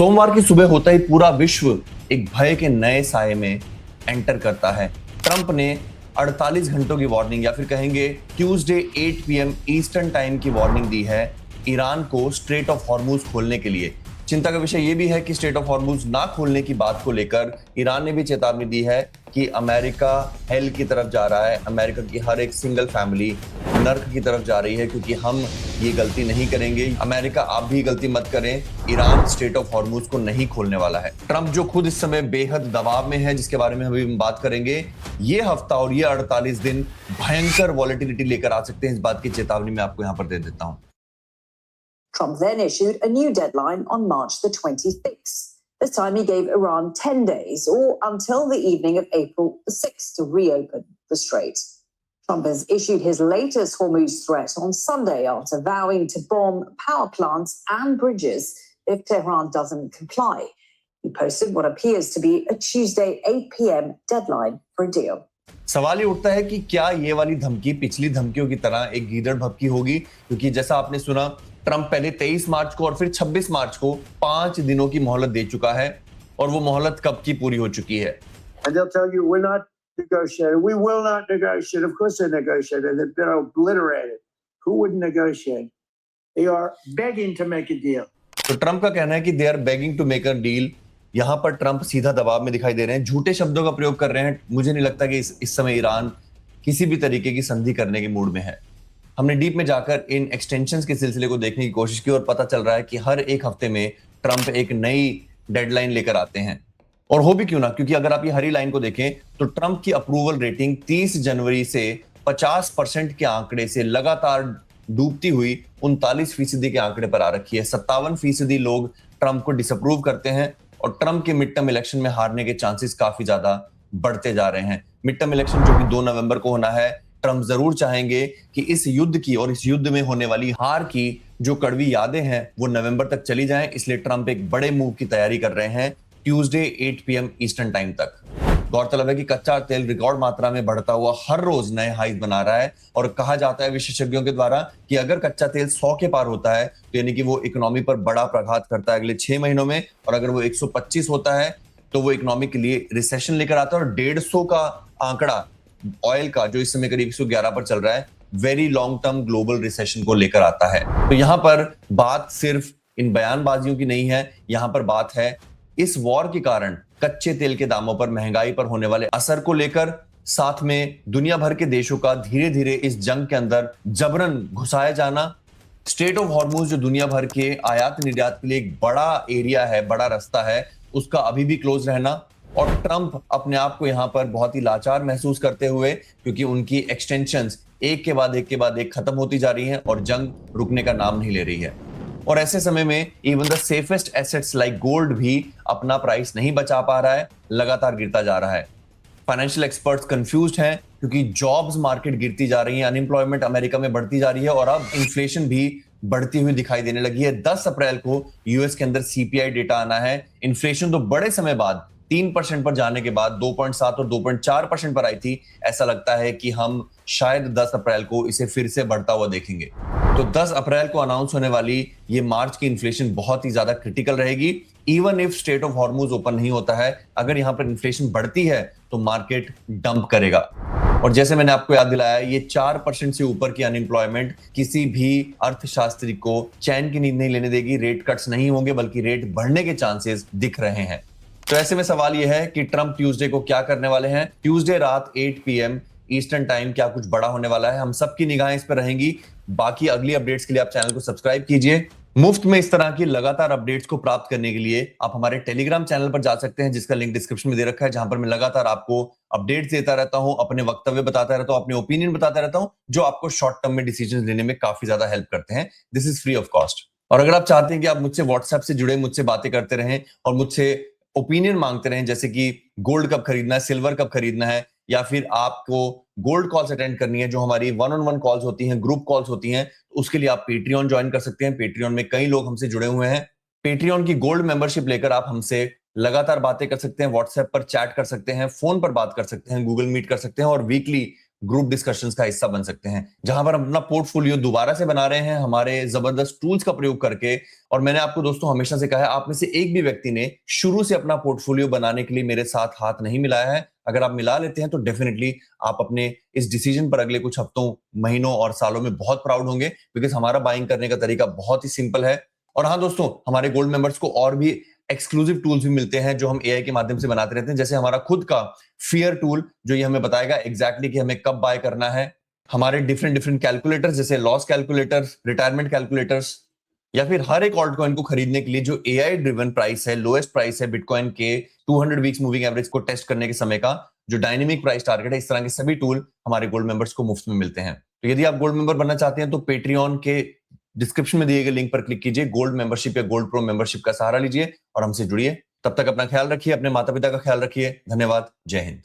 सोमवार की सुबह होता ही पूरा विश्व एक भय के नए साए में एंटर करता है। ट्रंप ने 48 घंटों की वार्निंग या फिर कहेंगे ट्यूसडे 8 पीएम ईस्टर्न टाइम की वार्निंग दी है ईरान को स्ट्रेट ऑफ हॉर्मुज खोलने के लिए। चिंता का विषय यह भी है कि स्ट्रेट ऑफ हॉर्मुज ना खोलने की बात को लेकर ईरान ने भी चेतावनी दी है कि अमेरिका हेल की तरफ जा रहा है, अमेरिका की हर एक सिंगल फैमिली नर्क की तरफ जा रही है, क्योंकि हम ये गलती नहीं करेंगे। अमेरिका आप भी गलती मत करें, ईरान स्ट्रेट ऑफ हॉर्मुज को नहीं खोलने वाला है। ट्रंप जो खुद इस समय बेहद दबाव में है, जिसके बारे में अभी हम बात करेंगे, ये हफ्ता और ये 48 दिन भयंकर वॉलेटिलिटी लेकर आ सकते हैं। इस बात की चेतावनी मैं आपको यहां पर दे देता हूं। Trump then issued a new deadline on March the 26th. This time he gave Iran 10 days or until the evening of April the 6th to reopen the strait. Trump has issued his latest Hormuz threat on Sunday after vowing to bomb power plants and bridges if Tehran doesn't comply. He posted what appears to be a Tuesday 8 p.m. deadline for a deal. सवाल ये उठता है कि क्या ये वाली धमकी पिछली धमकियों की तरह एक गीदड़ भभकी होगी, क्योंकि जैसा आपने सुना ट्रंप पहले 23 मार्च को और फिर 26 मार्च को 5 दिनों की मोहलत दे चुका है और वो मोहलत कब की पूरी हो चुकी है। And they'll tell you we're not negotiating. We will not negotiate. Of course they're negotiating. They've been obliterated. Who would negotiate? They are begging to make a deal. तो ट्रंप का कहना है कि they are begging to make a deal. यहां पर Trump सीधा दबाव में दिखाई दे रहे हैं, झूठे शब्दों का प्रयोग कर रहे हैं। मुझे नहीं लगता कि इस समय ईरान किसी भी तरीके की संधि करने के मूड में है। हमने डीप में जाकर इन एक्सटेंशंस के सिलसिले को देखने की कोशिश की और पता चल रहा है कि हर एक हफ्ते में ट्रंप एक नई डेडलाइन लेकर आते हैं। और हो भी क्यों ना, क्योंकि अगर आप ये हरी लाइन को देखें तो ट्रंप की अप्रूवल रेटिंग 30 जनवरी से 50% के आंकड़े से लगातार डूबती हुई 39% के आंकड़े पर आ रखी है। 57% लोग ट्रंप को डिसअप्रूव करते हैं और ट्रंप के मिड टर्म इलेक्शन में हारने के चांसेस काफी ज्यादा बढ़ते जा रहे हैं। मिड टर्म इलेक्शन जो कि 2 नवंबर को होना है, ट्रंप जरूर चाहेंगे कि इस युद्ध की और इस युद्ध में होने वाली हार की जो कड़वी यादें हैं वो नवंबर तक चली जाएं। इसलिए ट्रंप एक बड़े मूव की तैयारी कर रहे हैं ट्यूसडे 8 पीएम ईस्टर्न टाइम तक। गौरतलब है कि कच्चा तेल रिकॉर्ड मात्रा में बढ़ता हुआ हर रोज नए हाईज बना रहा है और कहा जाता है विशेषज्ञों के द्वारा कि अगर कच्चा तेल 100 के पार होता है तो यानी कि वो इकोनॉमी पर बड़ा प्रघात करता है अगले 6 महीनों में, और अगर वो 125 होता है तो वो इकोनॉमी के लिए रिसेशन लेकर आता है। और 150 का आंकड़ा ऑयल का जो इस समय करीब 111 पर चल रहा है, very long term global recession को लेकर आता है। तो यहां पर बात सिर्फ इन बयानबाजियों की नहीं है, यहां पर बात है इस वॉर के कारण कच्चे तेल के दामों पर, महंगाई पर होने वाले असर को लेकर, साथ में दुनिया भर के देशों का धीरे धीरे इस जंग के अंदर जबरन घुसाया जाना, स्ट्रेट ऑफ हॉर्मुज जो दुनिया भर के आयात निर्यात के लिए एक बड़ा एरिया है, बड़ा रास्ता है, उसका अभी भी क्लोज रहना, और ट्रंप अपने आप को यहां पर बहुत ही लाचार महसूस करते हुए, क्योंकि उनकी एक्सटेंशंस एक के बाद एक खत्म होती जा रही हैं और जंग रुकने का नाम नहीं ले रही है। और ऐसे समय में even the safest assets like gold भी अपना प्राइस नहीं बचा पा रहा है, लगातार गिरता जा रहा है। फाइनेंशियल एक्सपर्ट्स कंफ्यूज्ड हैं क्योंकि जॉब्स मार्केट गिरती जा रही है, अनएम्प्लॉयमेंट अमेरिका में बढ़ती जा रही है और अब इन्फ्लेशन भी बढ़ती हुई दिखाई देने लगी है। 10 अप्रैल को यूएस के अंदर सीपीआई डेटा आना है। इन्फ्लेशन तो बड़े समय बाद 3% पर जाने के बाद 2.7 और 2.4% पर आई थी। ऐसा लगता है कि हम शायद 10 अप्रैल को इसे फिर से बढ़ता हुआ देखेंगे। तो 10 अप्रैल को अनाउंस होने वाली ये मार्च की इन्फ्लेशन बहुत ही ज्यादा क्रिटिकल रहेगी। Even if straight of Hormuz open नहीं होता है, अगर यहां पर इन्फ्लेशन बढ़ती है तो मार्केट डंप करेगा। और जैसे मैंने आपको याद दिलाया, ये 4% से ऊपर की अनएम्प्लॉयमेंट किसी भी अर्थशास्त्री को चैन की नींद नहीं लेने देगी। रेट कट्स नहीं होंगे बल्कि रेट बढ़ने के चांसेस दिख रहे हैं। तो ऐसे में सवाल यह है कि ट्रंप ट्यूसडे को क्या करने वाले हैं। ट्यूसडे रात 8 पीएम ईस्टर्न टाइम क्या कुछ बड़ा होने वाला है, हम सबकी निगाहें इस पर रहेंगी। बाकी अगली अपडेट्स के लिए आप चैनल को सब्सक्राइब कीजिए। मुफ्त में इस तरह की लगातार अपडेट्स को प्राप्त करने के लिए आप हमारे टेलीग्राम चैनल पर जा सकते हैं, जिसका लिंक डिस्क्रिप्शन में दे रखा है, जहां पर मैं लगातार आपको अपडेट्स देता रहता हूं, अपने वक्तव्य बताता रहता हूं, अपने ओपिनियन बताता रहता हूं, जो आपको शॉर्ट टर्म में डिसीजन लेने में काफी ज्यादा हेल्प करते हैं। This is free of cost. और अगर आप चाहते हैं कि आप मुझसे व्हाट्सएप से जुड़े, मुझसे बातें करते रहें और मुझसे ओपिनियन मांगते रहें, जैसे कि गोल्ड कब खरीदना है, सिल्वर कब खरीदना है, या फिर आपको गोल्ड कॉल्स अटेंड करनी है जो हमारी 1-on-1 कॉल्स होती हैं, ग्रुप कॉल्स होती हैं, उसके लिए आप पेट्रियन ज्वाइन कर सकते हैं। पेट्रियन में कई लोग हमसे जुड़े हुए हैं। पेट्रियन की गोल्ड मेंबरशिप लेकर आप हमसे लगातार बातें कर सकते हैं, व्हाट्सएप पर चैट कर सकते हैं, फोन पर बात कर सकते हैं, गूगल मीट कर सकते हैं और वीकली ग्रुप डिस्कशंस का हिस्सा बन सकते हैं, जहां पर हम अपना पोर्टफोलियो दोबारा से बना रहे हैं हमारे जबरदस्त टूल्स का प्रयोग करके। और मैंने आपको दोस्तों हमेशा से कहा है, आप में से एक भी व्यक्ति ने शुरू से अपना पोर्टफोलियो बनाने के लिए मेरे साथ हाथ नहीं मिलाया है। अगर आप मिला लेते हैं तो डेफिनेटली आप अपने इस डिसीजन पर अगले कुछ हफ्तों, महीनों और सालों में बहुत प्राउड होंगे, बिकॉज हमारा बाइंग करने का तरीका बहुत ही सिंपल है। और हाँ दोस्तों, हमारे गोल्ड मेंबर्स को और भी एक्सक्लूसिव टूल्स भी मिलते हैं जो हम एआई के माध्यम से बनाते रहते हैं, जैसे हमारा खुद का फियर टूल जो ये हमें बताएगा एग्जैक्टली कि हमें कब बाय करना है, हमारे डिफरेंट कैलकुलेटर्स जैसे लॉस कैलकुलेटर्स, रिटायरमेंट कैलकुलेटर्स, या फिर हर एक ऑल्ट कॉइन को खरीदने के लिए जो एआई ड्रिवन प्राइस है, लोएस्ट प्राइस है बिटकॉइन के 200 वीक्स मूविंग एवरेज को टेस्ट करने के समय का जो डायनेमिक प्राइस टारगेट है। इस तरह के सभी टूल हमारे गोल्ड मेंबर्स को मुफ्त में मिलते हैं। तो यदि आप गोल्ड मेंबर बनना चाहते हैं तो पेट्रियन के डिस्क्रिप्शन में दिए गए लिंक पर क्लिक कीजिए, गोल्ड मेंबरशिप या गोल्ड प्रो मेंबरशिप का सहारा लीजिए और हमसे जुड़िए। तब तक अपना ख्याल रखिए, अपने माता पिता का ख्याल रखिए। धन्यवाद। जय हिंद।